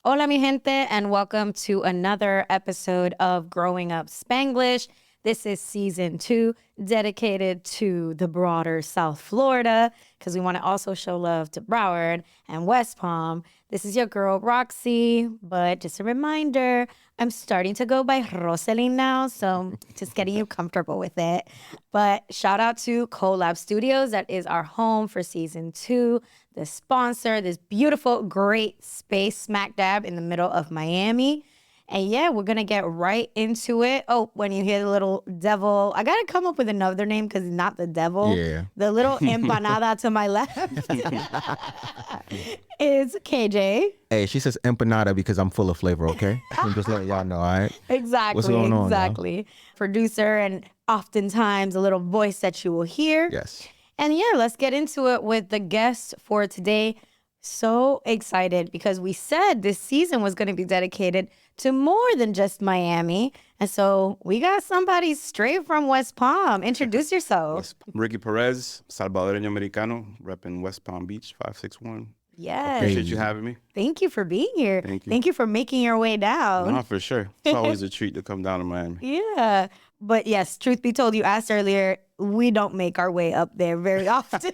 Hola, mi gente, and welcome to another episode of Growing Up Spanglish. This is season 2, dedicated to the broader South Florida, because we want to also show love to Broward and West Palm. This is your girl, Roxy, but just a reminder, I'm starting to go by Rosaline now, so just getting you comfortable with it. But shout out to Collab Studios. That is our home for season 2, the sponsor, this beautiful, great space smack dab in the middle of Miami. And yeah, we're going to get right into it. Oh, when you hear the little devil, I got to come up with another name because not the devil. Yeah. The little empanada to my left is KJ. Hey, she says empanada because I'm full of flavor, okay? I'm just letting y'all know, all right? Exactly. What's going on, exactly. Producer and oftentimes a little voice that you will hear. Yes. And yeah, let's get into it with the guest for today. So excited because we said this season was going to be dedicated to more than just Miami. And so we got somebody straight from West Palm. Introduce yourself. Ricky Perez, Salvadoran-American, repping West Palm Beach, 561. Yes. Appreciate you having me. Thank you for being here. Thank you. Thank you for making your way down. No, for sure. It's always a treat to come down to Miami. Yeah. But yes, truth be told, you asked earlier, we don't make our way up there very often.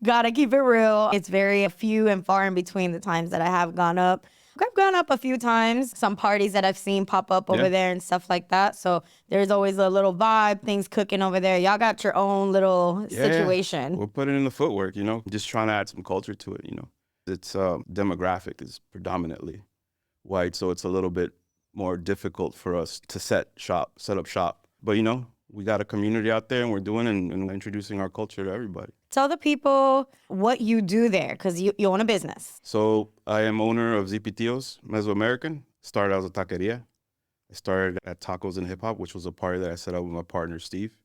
Gotta keep it real. It's very few and far in between the times that I have gone up. I've gone up a few times, some parties that I've seen pop up over there and stuff like that. So there's always a little vibe, things cooking over there. Y'all got your own little situation. We're putting in the footwork, just trying to add some culture to it, Its demographic is predominantly white, so it's a little bit more difficult for us to set up shop. But, we got a community out there and we're doing and introducing our culture to everybody. Tell the people what you do there, because you own a business. So I am owner of Zipitios, Mesoamerican. Started as a taqueria. I started at Tacos and Hip Hop, which was a party that I set up with my partner, Steve.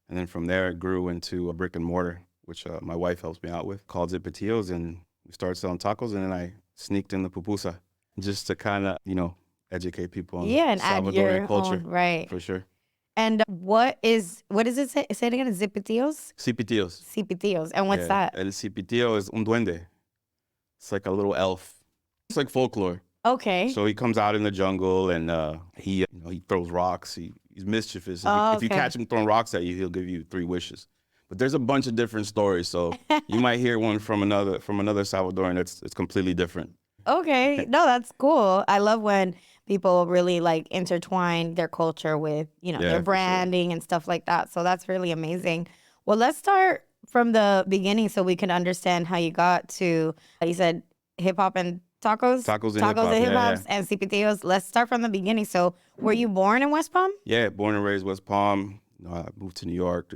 And then from there, it grew into a brick and mortar, which my wife helps me out with, called Zipitios. And we started selling tacos, and then I sneaked in the pupusa just to kind of, educate people on and add Salvadoran your culture. Own, right. For sure. And what does it say? Say it again, Zipitios? Zipitios. Zipitios. And what's that? El Zipitio is un duende. It's like a little elf. It's like folklore. Okay. So he comes out in the jungle and he throws rocks. He's mischievous. If you catch him throwing rocks at you, he'll give you 3 wishes. But there's a bunch of different stories. So you might hear one from another Salvadoran that's completely different. Okay. No, that's cool. I love when people really intertwine their culture with, their branding and stuff like that. So that's really amazing. Well, let's start from the beginning so we can understand how you got to, you said hip hop and tacos? Tacos and hip hop. And Zipitios. Let's start from the beginning. So were you born in West Palm? Yeah, born and raised West Palm. I moved to New York.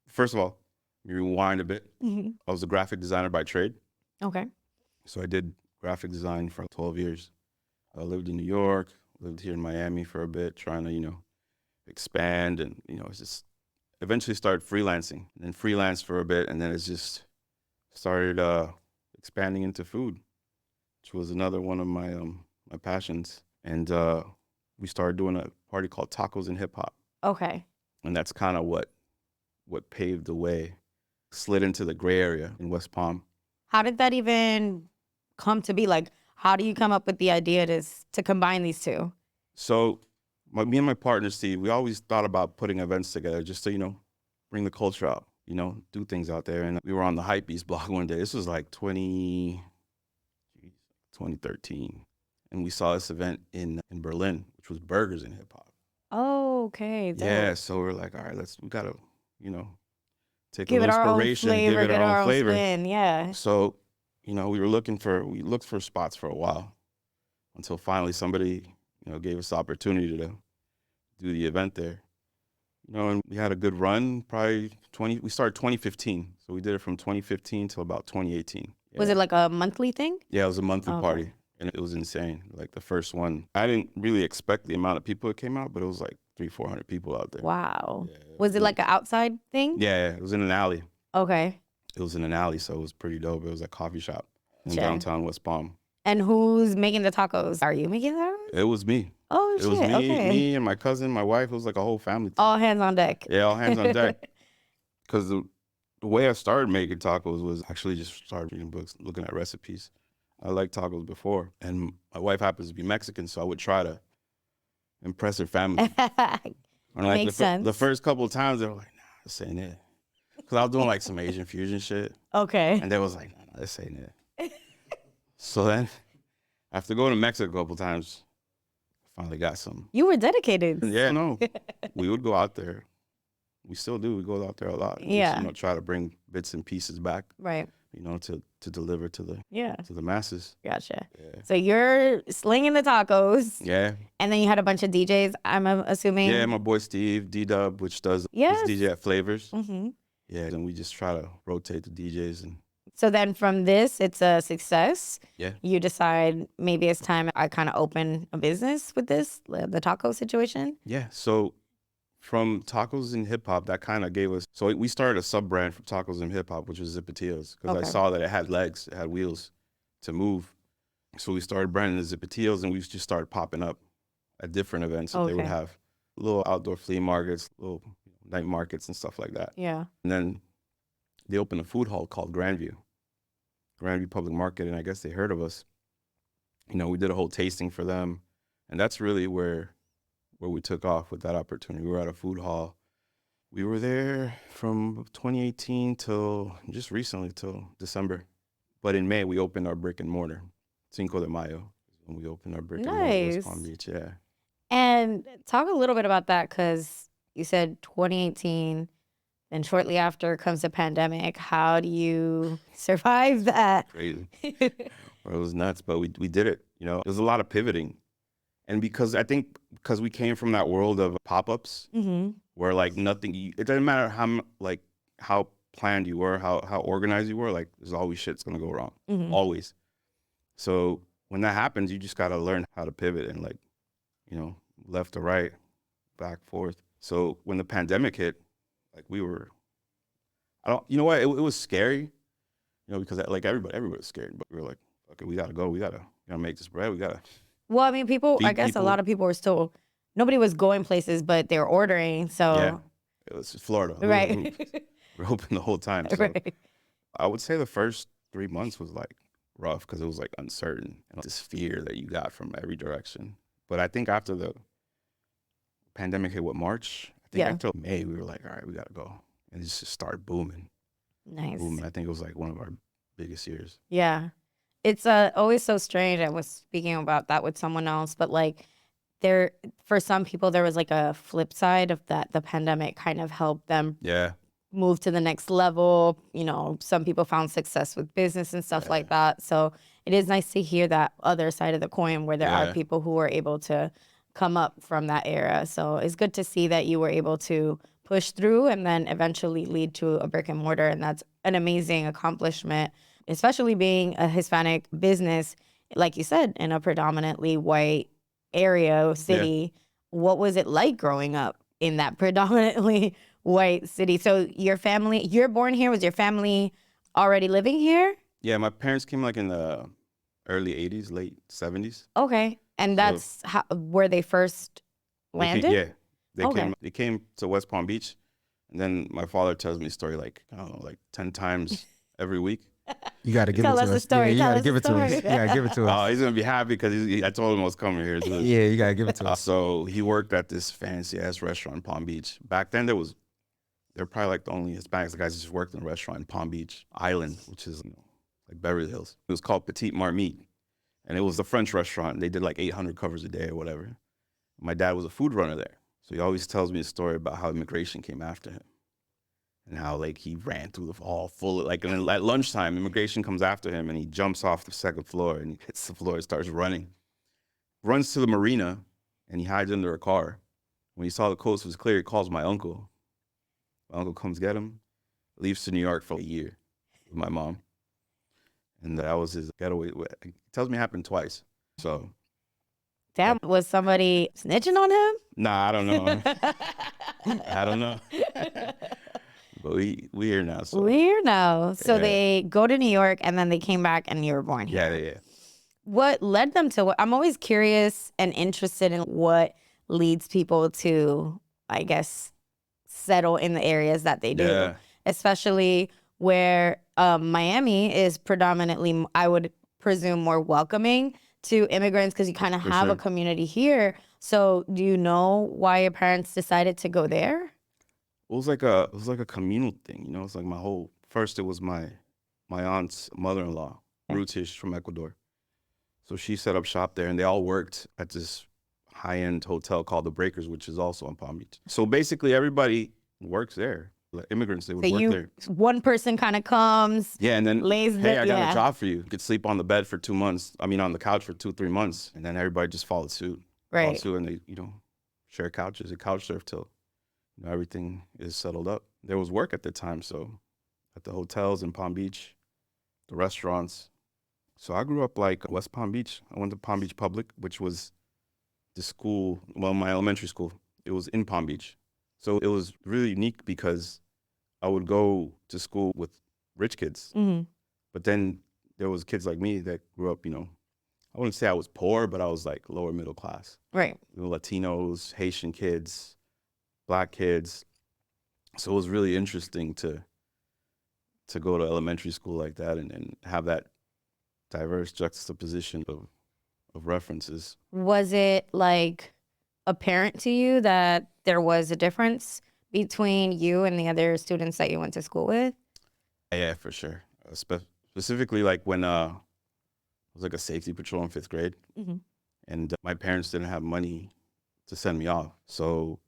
First of all, let me rewind a bit. Mm-hmm. I was a graphic designer by trade. Okay. So I did graphic design for 12 years. I lived in New York, lived here in Miami for a bit, trying to, expand and, just eventually started freelancing and then freelanced for a bit. And then it's just started expanding into food, which was another one of my my passions. And we started doing a party called Tacos and Hip Hop. Okay. And that's kind of what paved the way, slid into the gray area in West Palm. How did that even come to be? How do you come up with the idea to combine these two? So me and my partner, Steve, we always thought about putting events together just to, bring the culture out, do things out there. And we were on the Hypebeast blog one day. This was like 2013. And we saw this event in Berlin, which was burgers and hip hop. Oh, okay. Yeah, so we're like, all right, we got to, take give a little inspiration, give it our own flavor. Spin, yeah. So, we looked for spots for a while until finally somebody, gave us the opportunity to do the event there. And we had a good run, we started 2015. So we did it from 2015 till about 2018. Yeah. Was it like a monthly thing? Yeah, it was a monthly party. And it was insane. Like the first one, I didn't really expect the amount of people that came out, but it was like 300-400 people out there. Wow. Yeah, was it like an outside thing? Yeah, it was in an alley. Okay. It was in an alley, so it was pretty dope. It was a coffee shop. in Gotcha. downtown West Palm. And who's making the tacos? Are you making them? It was me. Oh, It shit. was me, Okay. me and my cousin, my wife. It was like a whole family. All hands on deck. Yeah, all hands on deck. Because the way I started making tacos was actually just started reading books, looking at recipes. I liked tacos before, and my wife happens to be Mexican, so I would try to impress her family. And like Makes sense. the first couple of times, they were like, "Nah, this ain't it," because I was doing like some Asian fusion shit, Okay. and they was like, "Nah, this ain't it." So then, after going to Mexico a couple of times, I finally got some. You were dedicated. Yeah, no, we would go out there. We still do. We go out there a lot. Yeah. Just, try to bring bits and pieces back. Right. To deliver to the masses. Gotcha. Yeah. So you're slinging the tacos. Yeah. And then you had a bunch of DJs, I'm assuming. Yeah, my boy Steve, D-Dub, which does Yes. he's DJ at Flavors. Mm-hmm. Yeah, and we just try to rotate the DJs. And So then from this, it's a success. yeah. You decide maybe it's time I kind of open a business with this, the taco situation. Yeah, so from tacos and hip hop, that kind of gave us. So we started a sub brand for tacos and hip hop, which was Zipitios, because Okay. I saw that it had legs, it had wheels to move. So we started branding the Zipitios, and we just started popping up at different events that they would Okay. have, little outdoor flea markets, little night markets, and stuff like that. Yeah. And then they opened a food hall called Grandview Public Market, and I guess they heard of us. We did a whole tasting for them, and that's really where we took off with that opportunity. We were at a food hall. We were there from 2018 till just recently, till December. But in May, we opened our brick and mortar, Cinco de Mayo, when we opened our brick and mortar in West Palm Nice. Beach. Yeah. And talk a little bit about that, because you said 2018, and shortly after comes the pandemic. How do you survive that? Crazy. It was nuts, but we did it. There was a lot of pivoting. And because we came from that world of pop-ups, Mm-hmm. where like nothing, it doesn't matter how planned you were, how organized you were, like there's always shit's gonna go wrong, Mm-hmm. always. So when that happens, you just gotta learn how to pivot and left to right, back, forth. So when the pandemic hit, like we were, you know what, it was scary, because like everybody was scared, but we were like, okay, we gotta go, we gotta make this bread, we gotta. Well, I mean, I guess a lot of people were still, nobody was going places, but they were ordering. So, Yeah, it was Florida. right. We were open the whole time. So Right. I would say the first 3 months was like rough because it was like uncertain and this fear that you got from every direction. But I think after the pandemic hit, March? I think Yeah. after May, we were like, all right, we got to go. And it just started booming. Nice. Booming. I think it was like one of our biggest years. Yeah. It's always so strange. I was speaking about that with someone else, but like for some people, there was like a flip side of that. The pandemic kind of helped them Yeah. move to the next level. Some people found success with business and stuff like that. So it is nice to hear that other side of the coin where there are Yeah. people who were able to come up from that era. So it's good to see that you were able to push through and then eventually lead to a brick and mortar. And that's an amazing accomplishment, especially being a Hispanic business, like you said, in a predominantly white area, city. What was it like growing up in that predominantly white city? So you're born here. Was your family already living here? Yeah, my parents came like in the early 80s, late 70s. Okay. And that's where they first landed? They came to West Palm Beach. And then my father tells me a story like, I don't know, like 10 times every week. You got to give Tell it us to the us. story. Yeah, you Tell got to us give the it to us. story. You got to give it to us. He's going to be happy because I told him I was coming here. Yeah, you got to give it to us. So he worked at this fancy ass restaurant in Palm Beach. Back then they're probably like the only Hispanics. The guys that just worked in a restaurant in Palm Beach Island, which is like Beverly Hills. It was called Petite Marmite. And it was a French restaurant. They did like 800 covers a day or whatever. My dad was a food runner there. So he always tells me a story about how immigration came after him. And how like he ran through the hall full of, like, and then at lunchtime, immigration comes after him and he jumps off the second floor and he hits the floor and starts running. Runs to the marina and he hides under a car. When he saw the coast was clear, he calls my uncle. My uncle comes get him, leaves to New York for a year with my mom. And that was his getaway. He tells me it happened twice. So. Damn, was somebody snitching on him? Nah, I don't know. I don't know. But we here now. So Weird now. So Yeah. they go to New York and then they came back and you were born here. yeah. What led them to I'm always curious and interested in what leads people to, I guess, settle in the areas that they do, Yeah. especially where Miami is predominantly, I would presume, more welcoming to immigrants because you kind of For have a sure. community here. So do you know why your parents decided to go there? It was like a communal thing, you know. It's like my whole first. It was my aunt's mother-in-law, Okay. roots here, she's from Ecuador. So she set up shop there, and they all worked at this high-end hotel called the Breakers, which is also on Palm Beach. So basically, everybody works there. Like immigrants, they would So work there. one person kind of comes, Yeah, and then lays hey, the, I got yeah. a job for you. You could sleep on the bed for 2 months. I mean, on the couch for 2-3 months, and then everybody just followed suit. Followed Right. suit, and they share couches and couch surf till everything is settled up. There was work at the time, so at the hotels in Palm Beach, the restaurants. So I grew up like West Palm Beach. I went to Palm Beach Public, which was the school, well, my elementary school. It was in Palm Beach. So it was really unique because I would go to school with rich kids, Mm-hmm. but then there was kids like me that grew up, I wouldn't say I was poor, but I was like lower middle class. Right. Latinos, Haitian kids, Black kids. So it was really interesting to go to elementary school like that and have that diverse juxtaposition of references. Was it like apparent to you that there was a difference between you and the other students that you went to school with? Yeah, for sure. Specifically, like when I was like a safety patrol in 5th grade, Mhm. and my parents didn't have money to send me off. So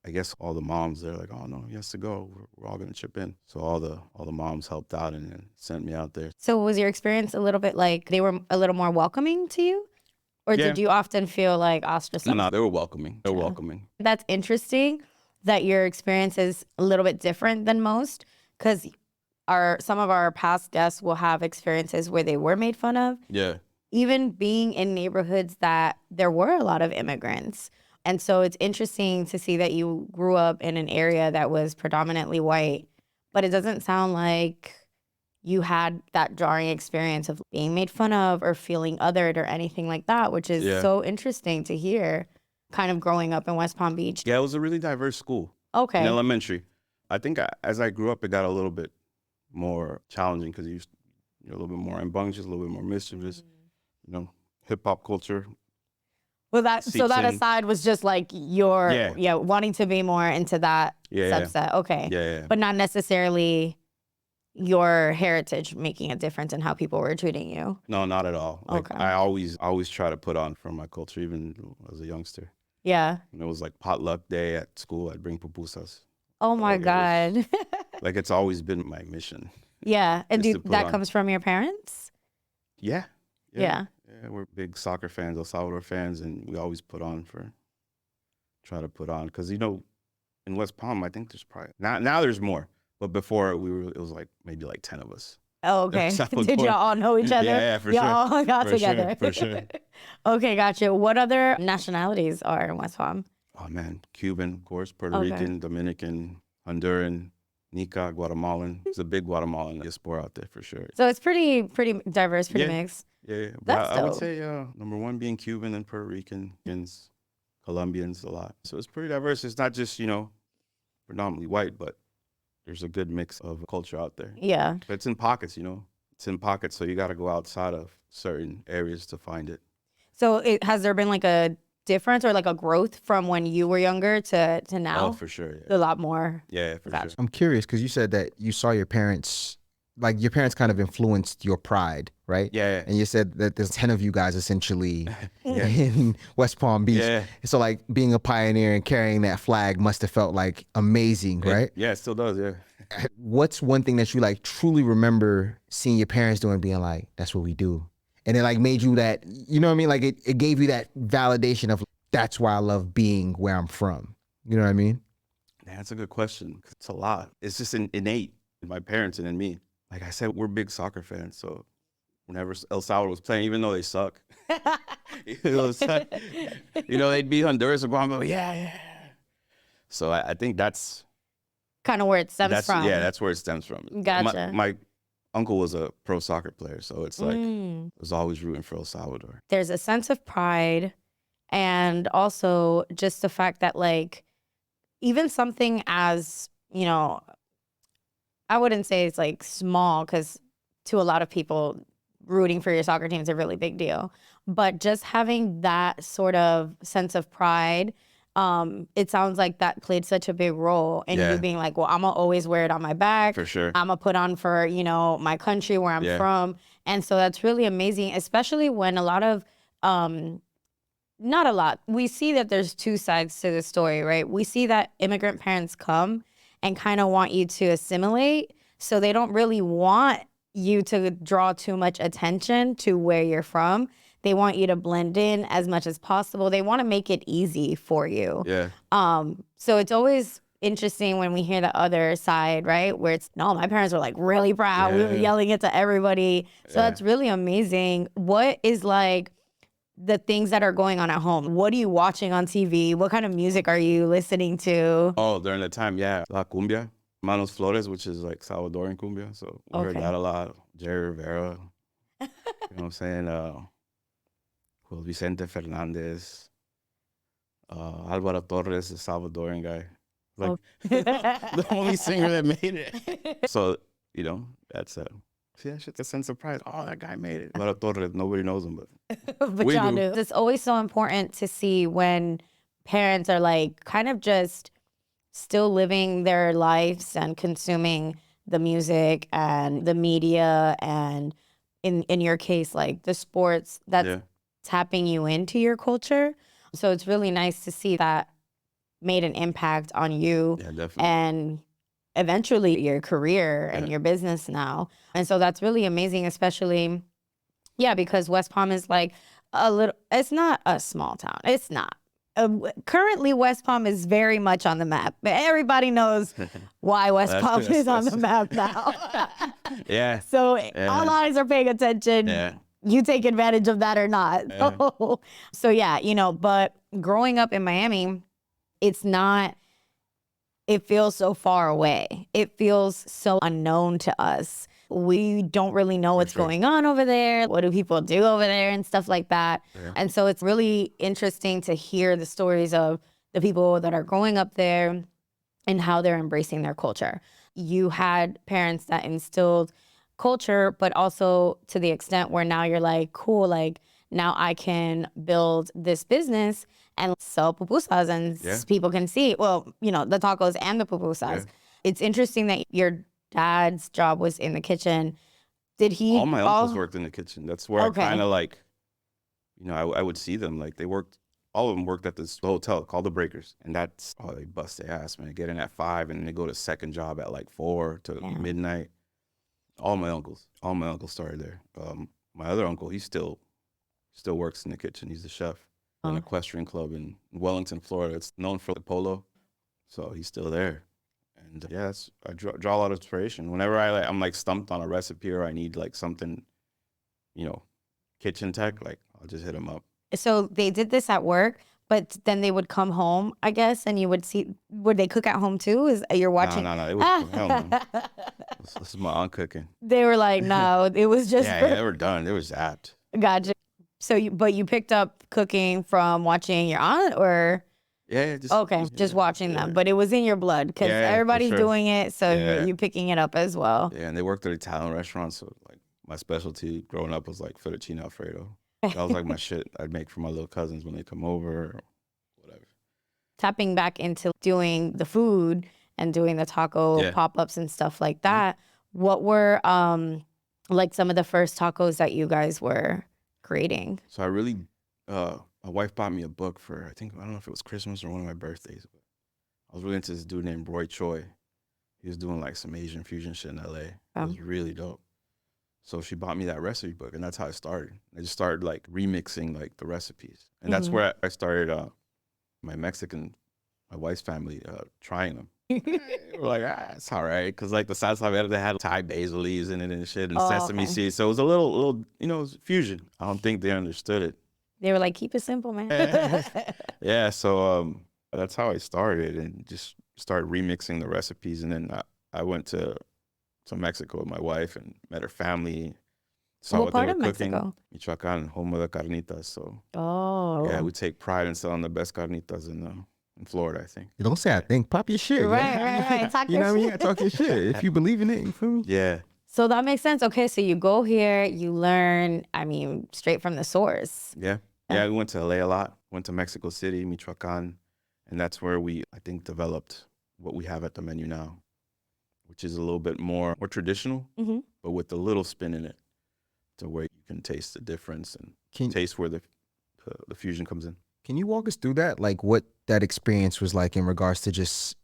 I guess all the moms, they're like, oh no, he has to go. We're all gonna chip in. So all the moms helped out and sent me out there. So was your experience a little bit like they were a little more welcoming to you? Or Yeah. did you often feel like ostracized? No, they were welcoming. They were Yeah. welcoming. That's interesting that your experience is a little bit different than most, because some of our past guests will have experiences where they were made fun of, Yeah. even being in neighborhoods that there were a lot of immigrants. And so it's interesting to see that you grew up in an area that was predominantly white, but it doesn't sound like you had that jarring experience of being made fun of or feeling othered or anything like that, which is Yeah. so interesting to hear, kind of growing up in West Palm Beach. Yeah, it was a really diverse school in Okay. elementary. I think as I grew up, it got a little bit more challenging because you're a little bit more rambunctious, a little bit more mischievous, hip hop culture. Well, so seeps that in. aside was just like your, Yeah. wanting to be more into that Yeah, yeah. subset. Okay. Yeah. But not necessarily your heritage making a difference in how people were treating you. No, not at all. Like Okay. I always try to put on for my culture, even as a youngster. Yeah. When it was like potluck day at school, I'd bring pupusas. Oh my Like, it was- God. Like it's always been my mission. Yeah. And Just to put that on. comes from your parents? Yeah. Yeah. Yeah, we're big soccer fans, El Salvador fans, and we always try to put on. Because, in West Palm, I think there's probably, now there's more. But before, it was like maybe like 10 of us. Oh, okay. Salvador. Did y'all all know each other? Yeah, for y'all sure. all got For sure, together. for sure. Okay, gotcha. What other nationalities are in West Palm? Oh, man. Cuban, of course, Puerto Okay. Rican, Dominican, Honduran, Nica, Guatemalan. There's a big Guatemalan diaspora out there for sure. So it's pretty diverse, pretty Yeah. mixed. Yeah. But That's I would dope. say number one being Cuban and Puerto Ricans, Colombians a lot. So it's pretty diverse. It's not just, predominantly white, but there's a good mix of culture out there. Yeah. But it's in pockets, It's in pockets, so you got to go outside of certain areas to find it. So has there been like a difference or like a growth from when you were younger to now? Oh, for sure. A lot more. Yeah, for Gotcha. sure. I'm curious because you said that you saw your parents, like your parents kind of influenced your pride, right? Yeah. And you said that there's 10 of you guys essentially Yeah. in West Palm Beach. Yeah. So like being a pioneer and carrying that flag must have felt like amazing, right? Yeah, it still does, yeah. What's one thing that you like truly remember seeing your parents doing, being like, that's what we do? And it like made you that, you know what I mean? Like it gave you that validation of that's why I love being where I'm from. You know what I mean? Man, that's a good question. It's a lot. It's just innate in my parents and in me. Like I said, we're big soccer fans, so whenever El Salvador was playing, even though they suck, they'd beat Honduras or Guatemala. Yeah. So I think that's kind of where it stems from. Yeah, that's where it stems from. Gotcha. My uncle was a pro soccer player, so it's like I was always rooting for El Salvador. There's a sense of pride, and also just the fact that like even something as, you know, I wouldn't say it's like small, because to a lot of people, rooting for your soccer team is a really big deal. But just having that sort of sense of pride, it sounds like that played such a big role in you being like, well, I'm gonna always wear it on my back. For sure. I'm gonna put on for, you know, my country where I'm from. And so that's really amazing, especially when a lot of, not a lot, we see that there's two sides to the story, right? We see that immigrant parents come and kind of want you to assimilate. So they don't really want you to draw too much attention to where you're from. They want you to blend in as much as possible. They want to make it easy for you. Yeah. So it's always interesting when we hear the other side, right? Where it's, no, my parents were like really proud. We were yelling it to everybody. So that's really amazing. What is like the things that are going on at home? What are you watching on TV? What kind of music are you listening to? Oh, during the time, La Cumbia. Manos Flores, which is like Salvadoran cumbia. So we heard that a lot. Jerry Rivera. You know what I'm saying? Vicente Fernandez. Alvaro Torres, the Salvadoran guy. Like the only singer that made it. So, you know, that's a sense of pride. Oh, that guy made it. Alvaro Torres, nobody knows him, but y'all do. It's always so important to see when parents are like kind of just still living their lives and consuming the music and the media, and in your case, like the sports that's tapping you into your culture. So it's really nice to see that made an impact on you and eventually your career and your business now. And so that's really amazing, especially, because West Palm is like it's not a small town. It's not. Currently, West Palm is very much on the map. Everybody knows why West Palm is on the map now. So all eyes are paying attention. You take advantage of that or not. So you know, but growing up in Miami, it's not, it feels so far away. It feels so unknown to us. We don't really know what's going on over there. What do people do over there and stuff like that. And so it's really interesting to hear the stories of the people that are growing up there and how they're embracing their culture. You had parents that instilled culture, but also to the extent where now you're like, cool, like now I can build this business and sell pupusas and people can see, well, you know, the tacos and the pupusas. It's interesting that your dad's job was in the kitchen. Did he? All my uncles worked in the kitchen. That's where I kind of like, you know, I would see them. Like they worked, all of them worked at this hotel called the Breakers. And that's, they bust their ass, man. Get in at 5 and then they go to second job at like 4 to midnight. All my uncles started there. My other uncle, he still works in the kitchen. He's the chef in an equestrian club in Wellington, Florida. It's known for the polo. So he's still there. And I draw a lot of inspiration. Whenever I'm like stumped on a recipe or I need like something, you know, kitchen tech, like I'll just hit him up. So they did this at work, but then they would come home, I guess, and you would see, would they cook at home too? You're watching? No. It was hell no. This is my aunt cooking. They were like, no, it was just. They were done. They were zapped. Gotcha. So you picked up cooking from watching your aunt, or? Yeah, just watching them, but it was in your blood because everybody's doing it, so you picking it up as well. Yeah, and they worked at Italian restaurants, so like my specialty growing up was like fettuccine Alfredo. That was like my shit I'd make for my little cousins when they come over or whatever. Tapping back into doing the food and doing the taco pop-ups and stuff like that, what were like some of the first tacos that you guys were creating? So I really, my wife bought me a book for, I don't know if it was Christmas or one of my birthdays, but I was really into this dude named Roy Choi. He was doing like some Asian fusion shit in LA. It was really dope. So she bought me that recipe book, and that's how I started. I just started like remixing like the recipes. And that's where I started my wife's family, trying them. We're like, it's all right. Because like the salsa verde had Thai basil leaves in it and shit and sesame seeds. So it was a little, you know, it was fusion. I don't think they understood it. They were like, keep it simple, man. So that's how I started, and just started remixing the recipes. And then I went to Mexico with my wife and met her family. Saw What what part they of were cooking. Mexico? Michoacan, home of the carnitas. So Oh. yeah, we take pride in selling the best carnitas in Florida, I think. You don't say I think. Pop your shit. Right. Talk You your know what I mean? shit. Talk your shit. If you believe in it, you feel me? Yeah. So that makes sense. Okay, so you go here, you learn, I mean, straight from the source. Yeah. Yeah, we went to LA a lot. Went to Mexico City, Michoacan. And that's where I think, developed what we have at the menu now, which is a little bit more traditional, Mm-hmm. but with a little spin in it to where you can taste the difference and taste where the fusion comes in. Can you walk us through that? Like what that experience was like in regards to just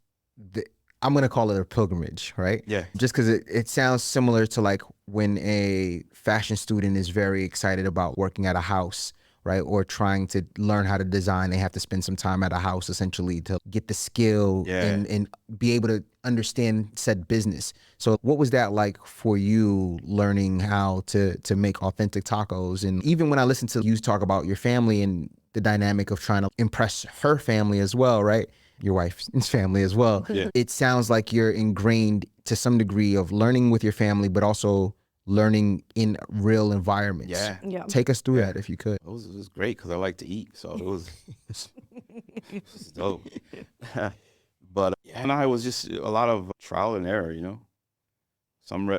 I'm going to call it a pilgrimage, right? Yeah. Just because it sounds similar to like when a fashion student is very excited about working at a house, right? Or trying to learn how to design. They have to spend some time at a house essentially to get the skill and be able to understand said business. So what was that like for you, learning how to make authentic tacos? And even when I listen to you talk about your family and the dynamic of trying to impress her family as well, right? Your wife's family as well. Yeah. It sounds like you're ingrained to some degree of learning with your family, but also learning in real environments. Yeah. Take us through that if you could. It was great because I like to eat, so it was dope. But and I was just a lot of trial and error, you know.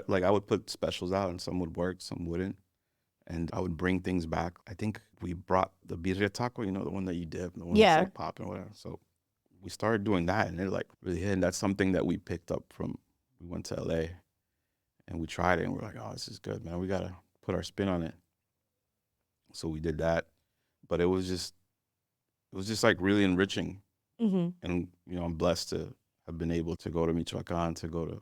Like I would put specials out, and some would work, some wouldn't, and I would bring things back. I think we brought the birria taco, you know, the one that you dip, the one that's like popping, whatever. So we started doing that, and it like really hit. And that's something that we picked up from. We went to LA, and we tried it, and we're like, oh, this is good, man. We gotta put our spin on it. So we did that, but it was just like really enriching. Mm-hmm. And you know, I'm blessed to have been able to go to Michoacan, to go to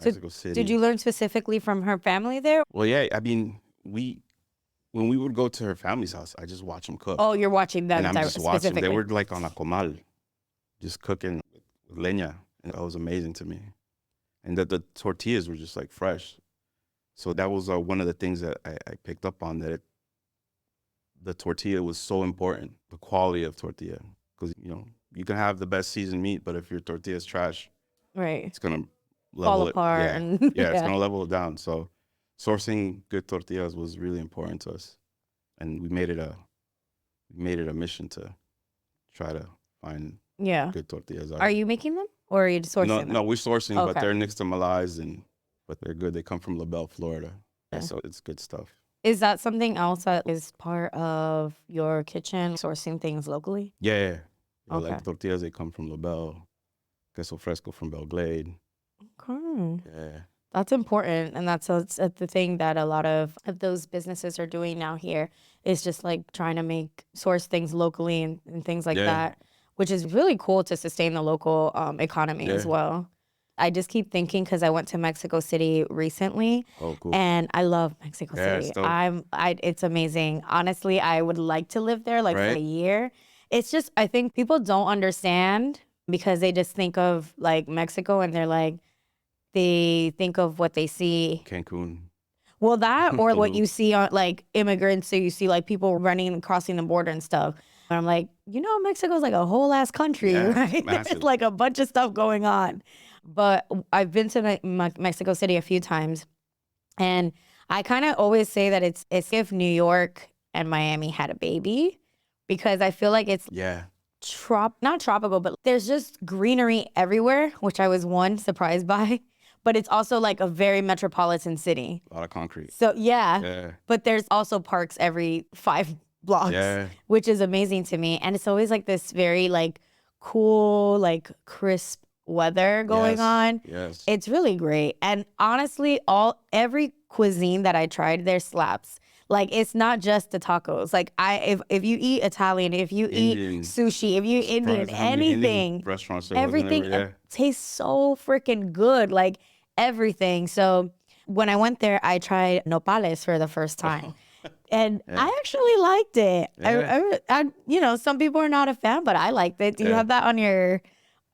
Mexico City. Did you learn specifically from her family there? Well, yeah. I mean, when we would go to her family's house, I just watch them cook. Oh, you're watching them and I'm just watching. specifically. They were like on a comal, just cooking with leña, and that was amazing to me. And that the tortillas were just like fresh. So that was one of the things that I picked up on, that the tortilla was so important, the quality of tortilla. Because, you know, you can have the best seasoned meat, but if your tortilla is trash, right, it's going to level fall apart. Yeah, and yeah, it's going to level it down. So sourcing good tortillas was really important to us. And we made it a mission to try to find good tortillas. Are you making them, or are you sourcing them? No, we're sourcing, Okay. but they're nixtamalized, but they're good. They come from LaBelle, Florida. Yeah. So it's good stuff. Is that something else that is part of your kitchen, sourcing things locally? Yeah. Okay. Like tortillas, they come from LaBelle. Queso fresco from Belglade. Okay. Yeah. That's important. And that's the thing that a lot of those businesses are doing now here, is just like trying to source things locally and things like that, which is really cool to sustain the local economy as well. I just keep thinking, because I went to Mexico City recently. Oh, cool. And I love Mexico City. It's amazing. Honestly, I would like to live there for a year. It's just, I think people don't understand, because they just think of like Mexico, and they think of what they see. Cancun. Well, that, or what you see on like immigrants. So you see like people running and crossing the border and stuff. And I'm like, you know, Mexico's like a whole ass country, right? It's like a bunch of stuff going on. But I've been to Mexico City a few times, and I kind of always say that it's if New York and Miami had a baby, because I feel like it's not tropical, but there's just greenery everywhere, which I was surprised by. But it's also like a very metropolitan city. A lot of concrete. So yeah. But there's also parks every 5 blocks, which is amazing to me. And it's always like this very like cool, like crisp weather going on. Yes. It's really great. And honestly, every cuisine that I tried there slaps. Like, it's not just the tacos. Like, if you eat Italian, if you eat sushi, if you eat Indian, anything, restaurants, everything tastes so freaking good. Like, everything. So when I went there, I tried nopales for the first time. And I actually liked it. I you know, some people are not a fan, but I liked it. Do you have that on your,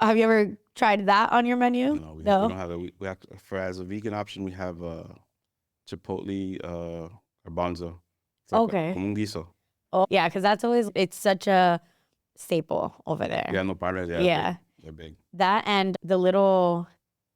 have you ever tried that on your menu? No, we don't have it. We have, as a vegan option, we have chipotle garbanzo. It's like como un guiso. Oh, yeah, because that's always, it's such a staple over there. Yeah, nopales, Yeah. They're big. That and the little,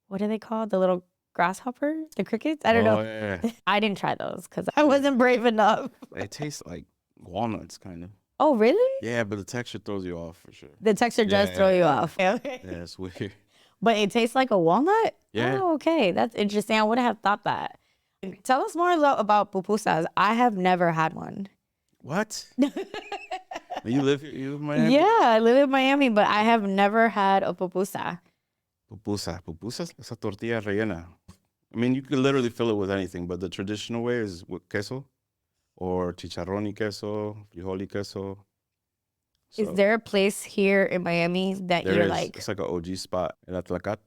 what are they called? The little grasshopper? The crickets? I don't know. Yeah. I didn't try those because I wasn't brave enough. They taste like walnuts, kind of. Oh, really? Yeah, but the texture throws you off for sure. The texture does throw you off. Okay. Yeah, it's weird. But it tastes like a walnut? Yeah. Oh, okay. That's interesting. I would have thought that. Tell us more about pupusas. I have never had one. What? You live here? You live in Miami? Yeah, I live in Miami, but I have never had a pupusa. Pupusas. It's a tortilla rellena. I mean, you could literally fill it with anything, but the traditional way is with queso or chicharrón y queso, frijol y queso. Is there a place here in Miami that There you're is. like, It's like an OG spot. El Atlacat.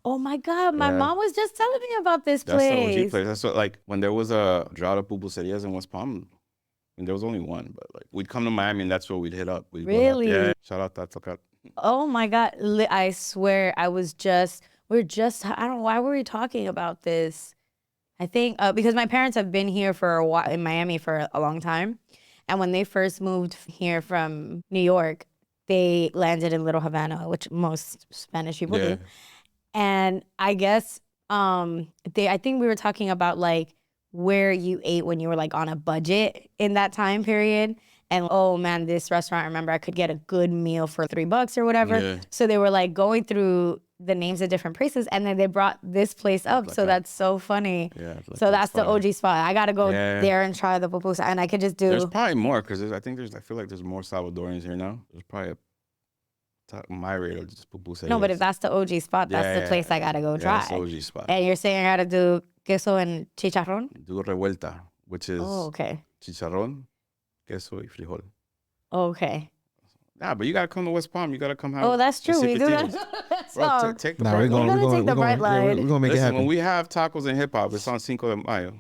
oh my God, my Yeah. mom was just telling me about this That's place. the OG place. That's what, like, when there was a drought of pupuserias in West Palm, I mean, there was only one, but like, we'd come to Miami and that's where we'd hit up. We'd go out. Really? Yeah. Shout out to Atlacat. Oh my God. I swear I was just, I don't know, why were we talking about this? I think because my parents have been here for a while in Miami for a long time. And when they first moved here from New York, they landed in Little Havana, which most Spanish people do. And I guess I think we were talking about like where you ate when you were like on a budget in that time period. And oh man, this restaurant, I remember I could get a good meal for $3 or whatever. Yeah. So they were like going through the names of different places, and then they brought this place up. So that's so funny. Yeah. So that's the OG spot. I gotta go Yeah. there and try the pupusa, and I could just There's do. probably more because I feel like there's more Salvadorians here now. There's probably my radar just pupuserias. No, but if that's the OG spot, that's the place I gotta go try. That's the OG spot. And you're saying I gotta do queso and chicharrón? Do revuelta, which is Oh, okay. chicharrón, queso y frijol. Okay. Nah, but you gotta come to West Palm. You gotta come have. Oh, that's true. We do that. Zipitios. So, Bro, take the Nah, bright line. gotta take the bright line. We're gonna make it Listen, happen. when we have tacos and hip hop, it's on Cinco de Mayo.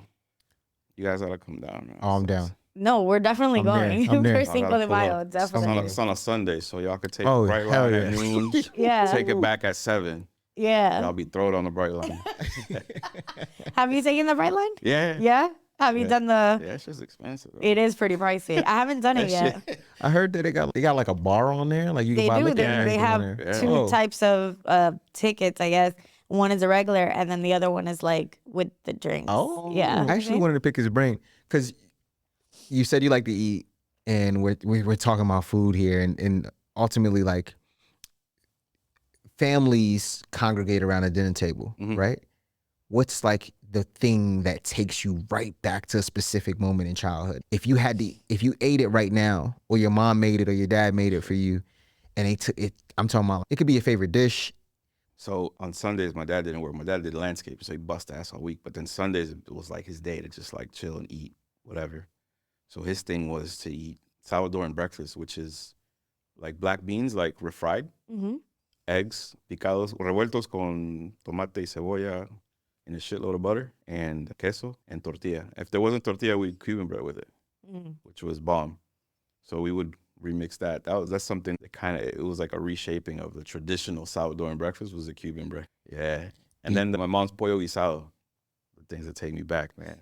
You guys gotta come down, man. Oh, I'm down. no, we're definitely I'm there. going. I'm there. For I Cinco gotta de pull Mayo, up. definitely. It's on a Sunday, so y'all could take Oh, the bright hell line yeah. at noon. Yeah. Take it back at 7. Yeah. Y'all be thrown on the bright line. Have you taken the bright line? Yeah. Yeah. Have you done the? Yeah, it's just expensive. It is pretty pricey. I haven't done it yet. I heard that they got like a bar on there, like you can They buy do. liquor. They, and they everything on have there. two Oh. types of tickets, I guess. One is a regular, and then the other one is like with the drinks. Oh, yeah. I actually wanted to pick his brain because you said you like to eat, and we're talking about food here, and ultimately like families congregate around a dinner table, right? What's like the thing that takes you right back to a specific moment in childhood? If you ate it right now, or your mom made it, or your dad made it for you, and they took it, I'm talking about it could be your favorite dish. So on Sundays, my dad didn't work. My dad did landscape, so he bust ass all week. But then Sundays, it was like his day to just like chill and eat, whatever. So his thing was to eat Salvadoran breakfast, which is like black beans, like refried, eggs, picados, revueltos con tomate y cebolla, and a shitload of butter, and queso, and tortilla. If there wasn't tortilla, we'd Cuban bread with it, which was bomb. So we would remix that. That's something that it was like a reshaping of the traditional Salvadoran breakfast was the Cuban bread. Yeah. And then my mom's pollo guisado, the things that take me back, man.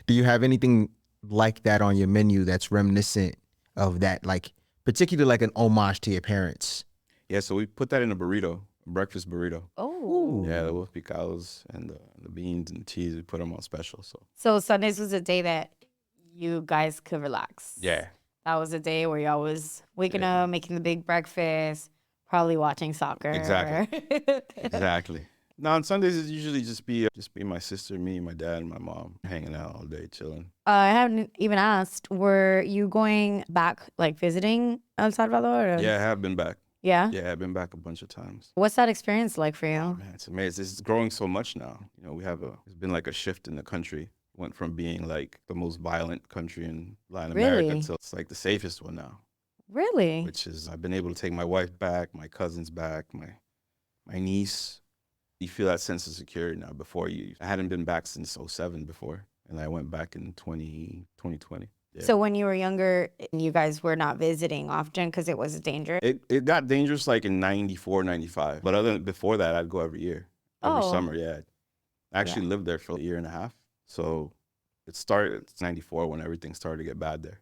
Do you have anything like that on your menu that's reminiscent of that, like particularly like an homage to your parents? Yeah, so we put that in a burrito, a breakfast burrito. Oh. Yeah, the wolf picados and the beans and the cheese, we put them on special. So Sundays was a day that you guys could relax. Yeah. That was a day where y'all was waking up, making the big breakfast, probably watching soccer. Exactly. Exactly. No, on Sundays it's usually just be my sister, me, my dad, and my mom hanging out all day, chilling. I haven't even asked, were you going back, like visiting El Salvador? Or? Yeah, I have been back. Yeah? Yeah, I've been back a bunch of times. What's that experience like for you? Man, it's amazing. It's growing so much now. You know, it's been like a shift in the country. Went from being like the most violent country in Latin Really? America to it's like the safest one now. Really? Which is, I've been able to take my wife back, my cousins back, my niece. You feel that sense of security now. I hadn't been back since 2007 before, and I went back in 2020. Yeah. So when you were younger, you guys were not visiting often because it was dangerous? It got dangerous like in 94, 95. But before that, I'd go every year, every summer, yeah. I actually lived there for a year and a half. So it's 94 when everything started to get bad there.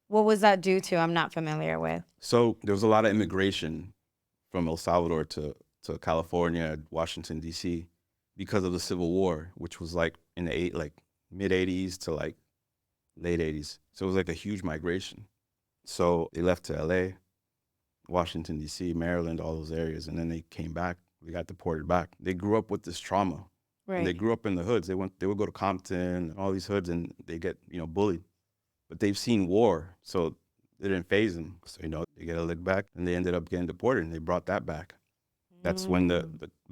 What was that due to? I'm not familiar with. So there was a lot of immigration from El Salvador to California, Washington, D.C. because of the Civil War, which was like in the mid 80s to like late 80s. So it was like a huge migration. So they left to L.A., Washington, D.C., Maryland, all those areas, and then they came back. They got deported back. They grew up with this trauma. Right. And they grew up in the hoods. They would go to Compton and all these hoods, and they get, bullied. But they've seen war, so it didn't faze them. So, they get a lick back, and they ended up getting deported, and they brought that back. That's when the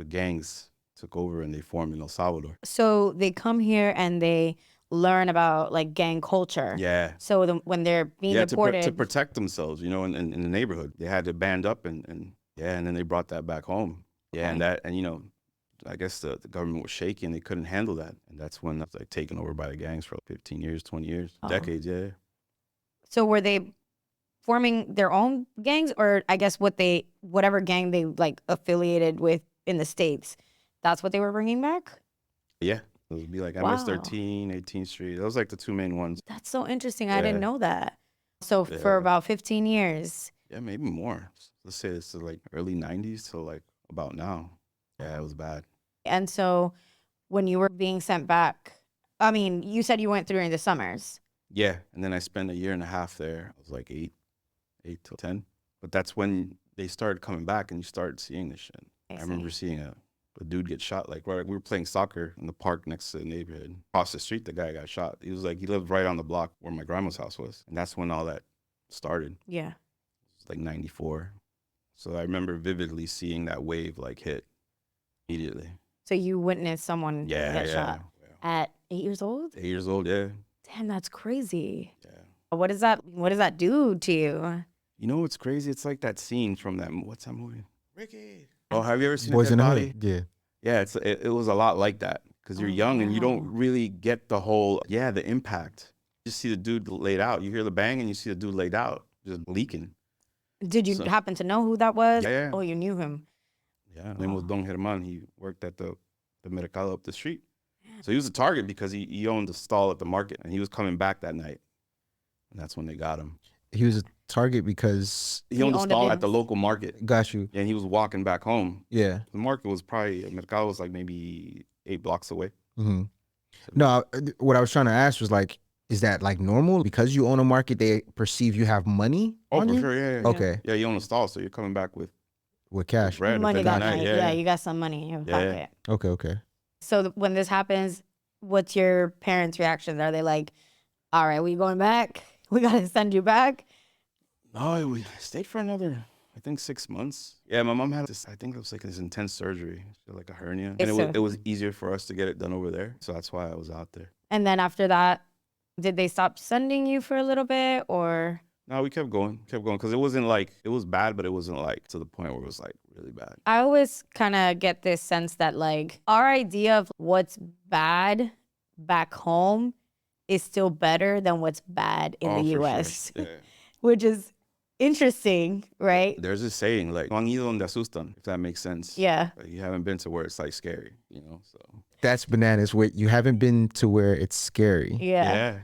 gangs took over, and they formed in El Salvador. So they come here and they learn about like gang culture. Yeah. So when they're being deported, to protect themselves, in the neighborhood, they had to band up and then they brought that back home. Yeah, Okay. and I guess the government was shaky and they couldn't handle that, and that's when that's like taken over by the gangs for 15 years, 20 years, decades. Yeah. So were they forming their own gangs, or I guess whatever gang they like affiliated with in the States, that's what they were bringing back? Yeah. It would be like MS 13, 18th Street. Those like the two main ones. That's so interesting. I didn't know that. So for about 15 years. Yeah, maybe more. Let's say it's like early 90s to like about now. Yeah, it was bad. And so when you were being sent back, I mean, you said you went through during the summers. Yeah, and then I spent a year and a half there. I was like 8 to 10. But that's when they started coming back and you started seeing this shit. I remember seeing a dude get shot. Like, right, we were playing soccer in the park next to the neighborhood. Across the street, the guy got shot. He lived right on the block where my grandma's house was. And that's when all that started. Yeah. It was like 94. So I remember vividly seeing that wave like hit immediately. So you witnessed someone get shot at 8 years old? 8 years old, yeah. Damn, that's crazy. Yeah. What does that do to you? You know what's crazy? It's like that scene from what's that movie? Ricky. Oh, have you ever seen Boys Dead in the Body? Hood. Yeah. Yeah, it was a lot like that because you're young and you don't really get the whole, the impact. You just see the dude laid out. You hear the bang and you see the dude laid out, just leaking. Did you happen to know who that was? Yeah. Oh, you knew him. Yeah, his name was Don Germán. He worked at the Mercado up the street. So he was a target because he owned the stall at the market and he was coming back that night. And that's when they got him. He was a target because he owned the owned stall a at the local market. Got you. Yeah, and he was walking back home. Yeah. The market was Mercado was like maybe 8 blocks away. Mm-hmm. No, what I was trying to ask was like, is that like normal? Because you own a market, they perceive you have money on for you? sure, yeah. Okay. Yeah, you own a stall, so you're coming back with cash. bread. Money that night. night. Yeah, you got some money in your pocket. Okay. So when this happens, what's your parents' reactions? Are they like, all right, we going back? We got to send you back? No, we stayed for another, I think 6 months. Yeah, my mom had I think it was like this intense surgery, like a hernia. And it was easier for us to get it done over there. So that's why I was out there. And then after that, did they stop sending you for a little bit or? No, we kept going because it wasn't like, it was bad, but it wasn't like to the point where it was like really bad. I always kind of get this sense that like our idea of what's bad back home is still better than what's bad in the U.S., sure. Yeah. which is interesting, right? There's this saying like, no han ido donde asustan, if that makes sense. Yeah. Like, you haven't been to where it's like scary, so. That's bananas. Wait, you haven't been to where it's scary. Yeah.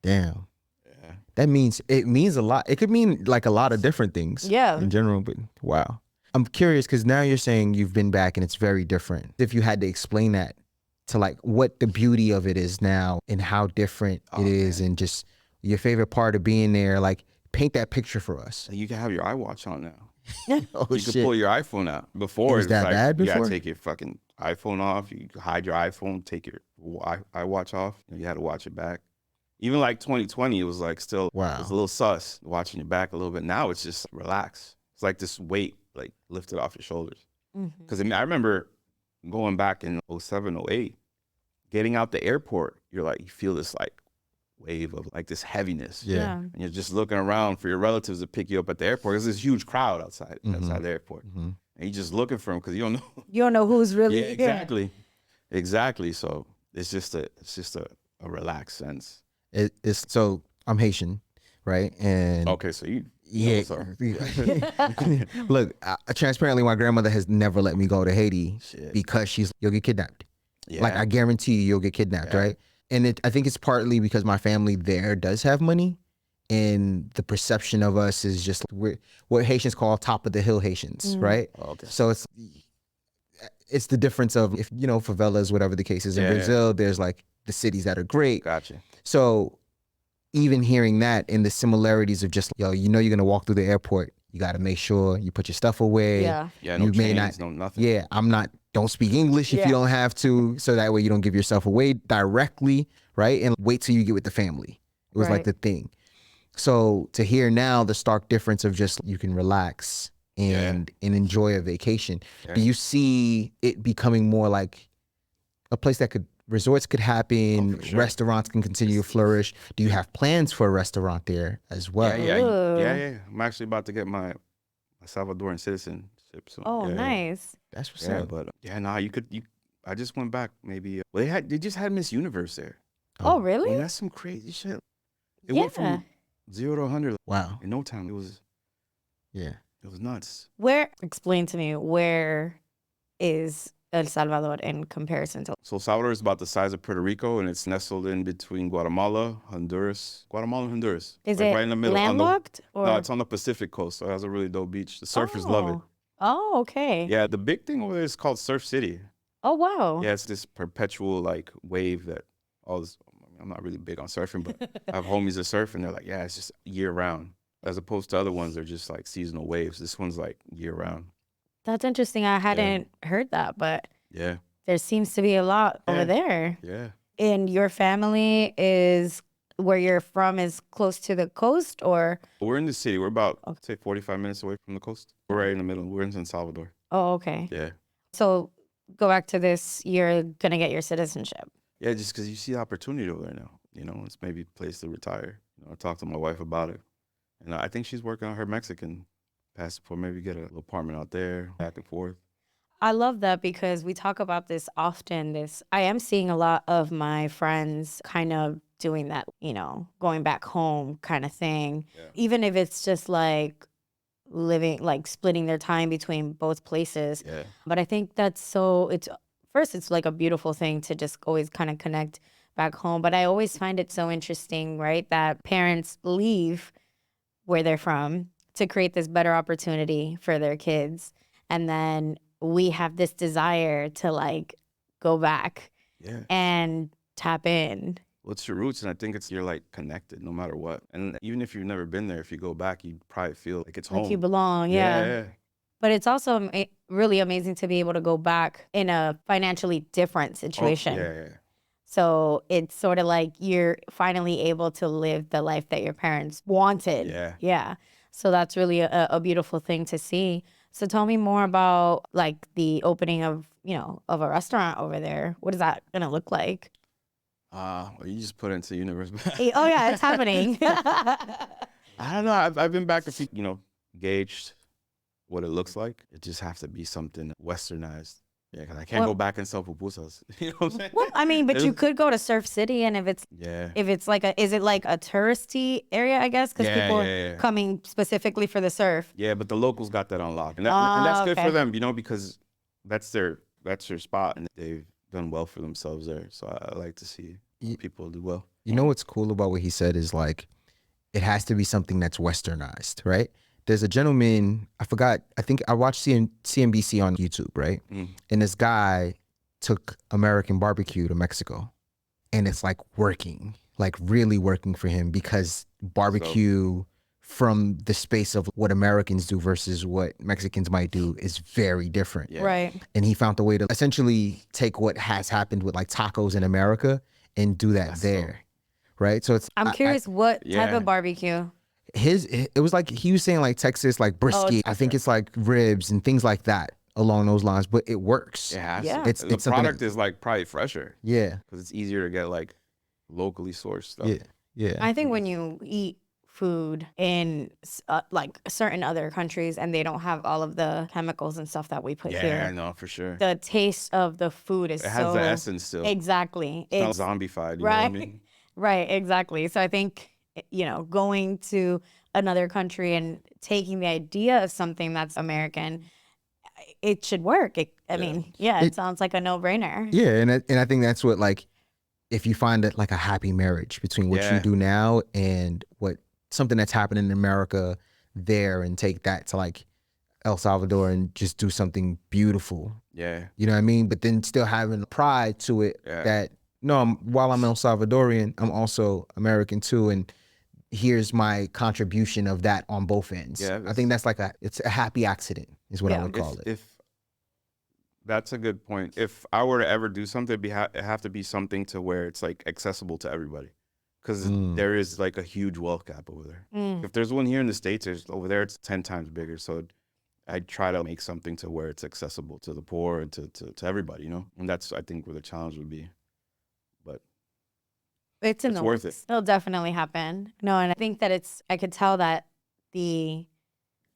Damn. Yeah. It means a lot. It could mean like a lot of different things. Yeah. In general, but wow. I'm curious because now you're saying you've been back and it's very different. If you had to explain that to like what the beauty of it is now and how different it is and just your favorite part of being there, like paint that picture for us. You can have your iWatch on now. Oh, you can pull your iPhone out. Before, it was that like, bad before? You gotta take your fucking iPhone off. You hide your iPhone, take your iWatch off. You had to watch it back. Even like 2020, it was like still, wow. It was a little sus watching your back a little bit. Now it's just relax. It's like this weight like lifted off your shoulders. Because I remember going back in 07, 08, getting out the airport, you feel this like wave of like this heaviness. Yeah. And you're just looking around for your relatives to pick you up at the airport. There's this huge crowd outside the airport. And you're just looking for them because you don't know. You don't know who's really Yeah, exactly. Exactly. So it's just a relaxed sense. So I'm Haitian, right? And okay, so you look, transparently, my grandmother has never let me go to Haiti because you'll get kidnapped. Yeah. Like I guarantee you'll get kidnapped, right? And I think it's partly because my family there does have money, and the perception of us is just we're what Haitians call top of the hill Haitians, right? Oh, okay. So it's the difference of if favelas, whatever the case is in Yeah, Brazil. There's like the cities that are great. Gotcha. So even hearing that and the similarities of just you're gonna walk through the airport, you got to make sure you put your stuff away. Yeah. Yeah, no You may chains, not- no nothing. Yeah, don't speak English if Yeah. you don't have to, so that way you don't give yourself away directly, right? And wait till you get with the family. It was like the thing. So to hear now the stark difference of just you can relax and enjoy a vacation. Yeah. Do you see it becoming more like a place that resorts could happen, for sure. restaurants can continue to flourish? Do you have plans for a restaurant there as well? Yeah. I'm actually about to get my Salvadoran citizenship. So, Oh, yeah. nice. That's what's Yeah, up. but I just went back maybe. They just had Miss Universe there. Oh, I really? mean, that's some crazy shit. It Yeah. went from 0 to 100 Wow. in no time. It was nuts. Explain to me, where is El Salvador in comparison to? So Salvador is about the size of Puerto Rico, and it's nestled in between Guatemala and Honduras. Is Like it right in the middle? landlocked? No, it's on the Pacific coast, so it has a really dope beach. The surfers love it. Oh, okay. Yeah, the big thing over there is called Surf City. Oh, wow. Yeah, it's this perpetual like wave that all this. I'm not really big on surfing, but I have homies that surf, and they're like, yeah, it's just year round. As opposed to other ones, they're just like seasonal waves. This one's like year round. That's interesting. I hadn't heard that, but Yeah, there seems to be a lot over there. yeah. And your family is where you're from is close to the coast, or? We're in the city. We're about, I'd say, 45 minutes away from the coast. We're right in the middle. We're in San Salvador. Oh, okay. Yeah. So go back to this. You're gonna get your citizenship. Yeah, just because you see the opportunity over there now. It's maybe a place to retire. I talked to my wife about it. And I think she's working on her Mexican passport, maybe get a little apartment out there, back and forth. I love that because we talk about this often. I am seeing a lot of my friends kind of doing that, going back home kind of thing. Yeah. Even if it's just like living, like splitting their time between both places. Yeah. But I think it's like a beautiful thing to just always kind of connect back home. But I always find it so interesting, right, that parents leave where they're from to create this better opportunity for their kids. And then we have this desire to like go back and tap in. Well, it's your roots, and I think you're like connected no matter what. And even if you've never been there, if you go back, you probably feel like it's home. Like you belong, yeah. But it's also really amazing to be able to go back in a financially different situation. Yeah. So it's sort of like you're finally able to live the life that your parents wanted. Yeah. So that's really a beautiful thing to see. So tell me more about like the opening of a restaurant over there. What is that gonna look like? Well, you just put it into the universe. Oh yeah, it's happening. I don't know. I've been back a few, gauged what it looks like. It just has to be something westernized. Yeah, because I can't go back and sell pupusas. You know what I'm saying? Well, I mean, but you could go to Surf City, and if it's is it like a touristy area, I guess, because people are coming specifically for the surf. Yeah, but the locals got that unlocked, and that's good for them, because that's their spot, and they've done well for themselves there. So I like to see people do well. You know what's cool about what he said is like, it has to be something that's westernized, right? There's a gentleman, I think I watched CNBC on YouTube, right? And this guy took American barbecue to Mexico, and it's like really working for him, because barbecue from the space of what Americans do versus what Mexicans might do is very different. Yeah. Right. And he found a way to essentially take what has happened with like tacos in America and do that there. Right. So I'm curious what type of barbecue. It was like he was saying like Texas, like brisket. I think it's like ribs and things like that along those lines, but it works. Yeah. It's the product is like probably fresher. Yeah. Because it's easier to get like locally sourced stuff. Yeah. I think when you eat food in like certain other countries and they don't have all of the chemicals and stuff that we put here. Yeah, I know, for sure. The taste of the food is it has the essence still. Exactly. It's not zombified, you know what I mean? Right, exactly. So I think, going to another country and taking the idea of something that's American, it should work. It sounds like a no-brainer. Yeah, and I think that's what, like, if you find it like a happy marriage between what you do now and what something that's happening in America there and take that to like El Salvador and just do something beautiful. Yeah. You know what I mean? But then still having pride to it that, no, while I'm El Salvadorian, I'm also American too. And here's my contribution of that on both ends. Yeah, I think that's like it's a happy accident is what I would call it. If that's a good point. If I were to ever do something, it'd have to be something to where it's like accessible to everybody. Because there is like a huge wealth gap over there. If there's one here in the States, over there it's 10 times bigger. So I'd try to make something to where it's accessible to the poor and to everybody, you know? And that's, I think, where the challenge would be. But it's in the worth works. it. It'll definitely happen. No, and I think that I could tell that the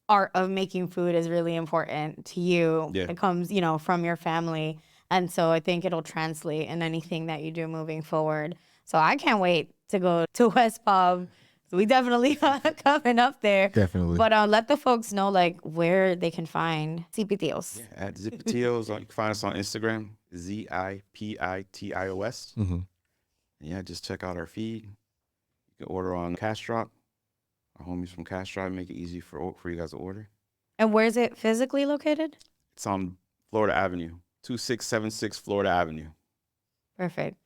art of making food is really important to you. Yeah. It comes, you know, from your family. And so I think it'll translate in anything that you do moving forward. So I can't wait to go to West Palm. So we definitely coming up there. Definitely. But let the folks know like where they can find Zipitios. Yeah, at Zipitios, you can find us on Instagram, Zipitios. Yeah, just check out our feed. You can order on Castrop. Our homies from Castrop make it easy for you guys to order. And where is it physically located? It's on Florida Avenue, 2676 Florida Avenue. Perfect.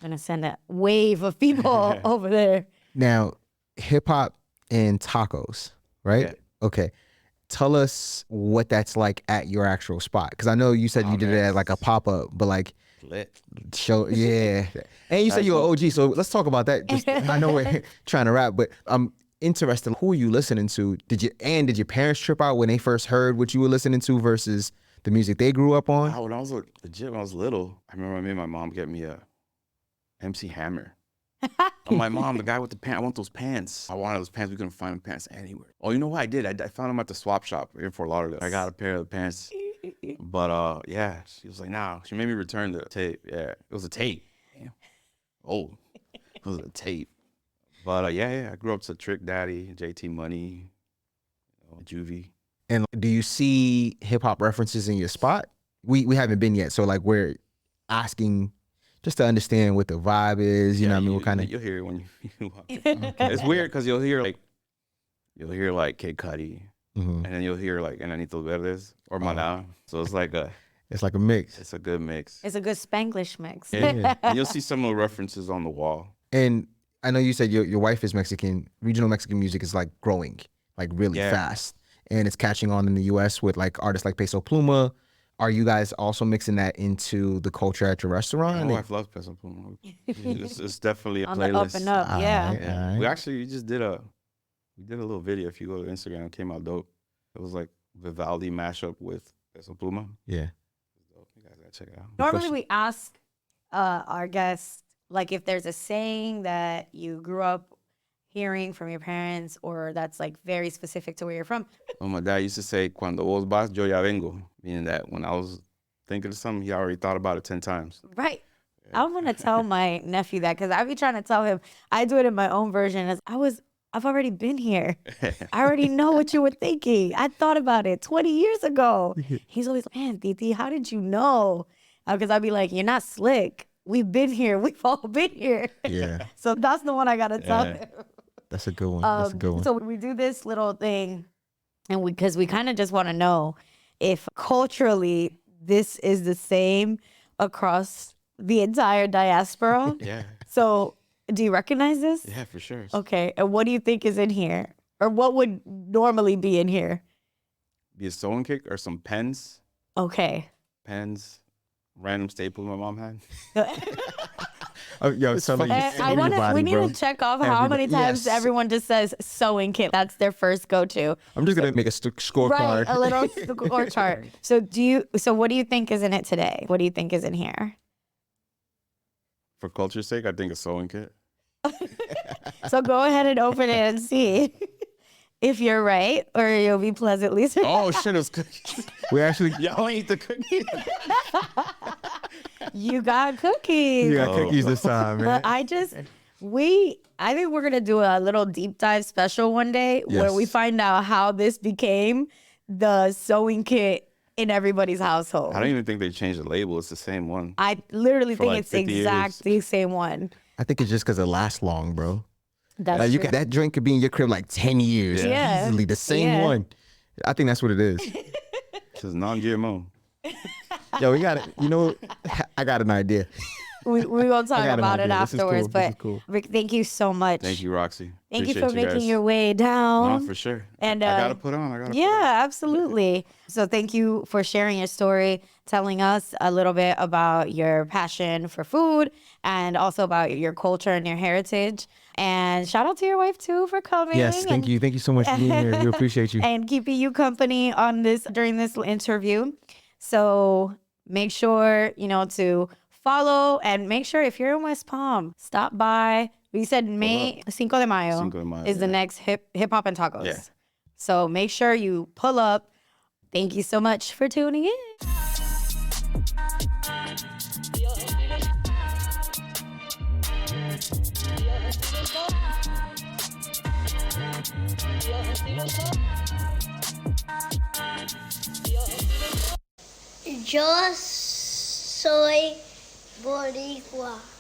I'm going to send a wave of people over there. Now, hip hop and tacos, right? Yeah. Okay. Tell us what that's like at your actual spot. Because I know you said you did it at like a pop-up, but like Lit. show, yeah. And you said you're an OG, so let's talk about that. Just, I know we're trying to rap, but I'm interested. Who are you listening to? Did your parents trip out when they first heard what you were listening to versus the music they grew up on? When I was legit, when I was little, I remember I made my mom get me a MC Hammer. Oh, my mom, the guy with the pants. I want those pants. I wanted those pants. We couldn't find the pants anywhere. Oh, you know what I did? I found them at the swap shop in Fort Lauderdale. I got a pair of the pants. But yeah, she was like, nah. She made me return the tape. Yeah, it was a tape. Damn. Oh, it was a tape. But yeah, I grew up to Trick Daddy, JT Money, Juvie. And do you see hip hop references in your spot? We haven't been yet, so like we're asking just to understand what the vibe is. You know what I mean? What kind of you'll hear it when you walk in. It's weird because you'll hear like Kid Cudi, and then you'll hear like Enanitos Verdes or Maná. So it's like a mix. It's a good mix. It's a good Spanglish mix. Yeah. And you'll see some of the references on the wall. And I know you said your wife is Mexican. Regional Mexican music is like growing like really fast, and it's catching on in the U.S. with like artists like Peso Pluma. Are you guys also mixing that into the culture at your restaurant? My wife loves Peso Pluma. It's definitely a On playlist. the up and up, yeah. Right. We actually just did a little video. If you go to Instagram, it came out dope. It was like Vivaldi mashup with Peso Pluma. Yeah. You guys gotta check it out. Normally we ask our guests like if there's a saying that you grew up hearing from your parents or that's like very specific to where you're from. Oh, my dad used to say, "Cuando vos vas, yo ya vengo," meaning that when I was thinking of something, he already thought about it 10 times. Right. I'm gonna tell my nephew that because I be trying to tell him. I do it in my own version. As I've already been here. I already know what you were thinking. I thought about it 20 years ago. He's always like, man, Titi, how did you know? Because I'd be like, you're not slick. We've been here. We've all been here. Yeah. So that's the one I gotta tell him. That's a good one. That's a good one. So we do this little thing, and because we kind of just want to know if culturally this is the same across the entire diaspora. Yeah. So do you recognize this? Yeah, for sure. Okay. And what do you think is in here? Or what would normally be in here? Be a sewing kick or some pens. Okay. Pens. Random staple my mom had. Yo, so like We need to check off how many times everyone just says sewing kit. That's their first go-to. I'm just gonna make a scorecard. Right, a little score chart. So what do you think is in it today? What do you think is in here? For culture's sake, I think a sewing kit. So go ahead and open it and see if you're right, or you'll be pleasantly surprised. Oh shit, it was cookies. We actually Y'all ain't the cookies. You got cookies. you got cookies this time, man. I think we're gonna do a little deep dive special one day where we Yes. find out how this became the sewing kit in everybody's household. I don't even think they changed the label. It's the same one. I literally For think like it's 50 years. exactly the same one. I think it's just because it lasts long, bro. That's Like, true. that drink could be in your crib like 10 years. Yeah. Easily. The same Yeah. one. I think that's what it is. It says non-GMO. Yo, we got it. You know, I got an idea. We will talk got an about it idea. This is cool. afterwards. This but is cool. Rick, thank you so much. Thank you, Roxy. Thank you Appreciate for making guys. your way down. No, for sure. And I gotta put on. Yeah, absolutely. So thank you for sharing your story, telling us a little bit about your passion for food and also about your culture and your heritage. And shout out to your wife too for coming. Yes, thank you. Thank you so much for being here. We appreciate you. And keeping you company on this during this interview. So make sure, to follow and make sure if you're in West Palm, stop by. We said May 5 de Mayo, Cinco de Mayo, is the yeah. next hip hop and tacos. Yeah. So make sure you pull up. Thank you so much for tuning in. Yo soy boricua.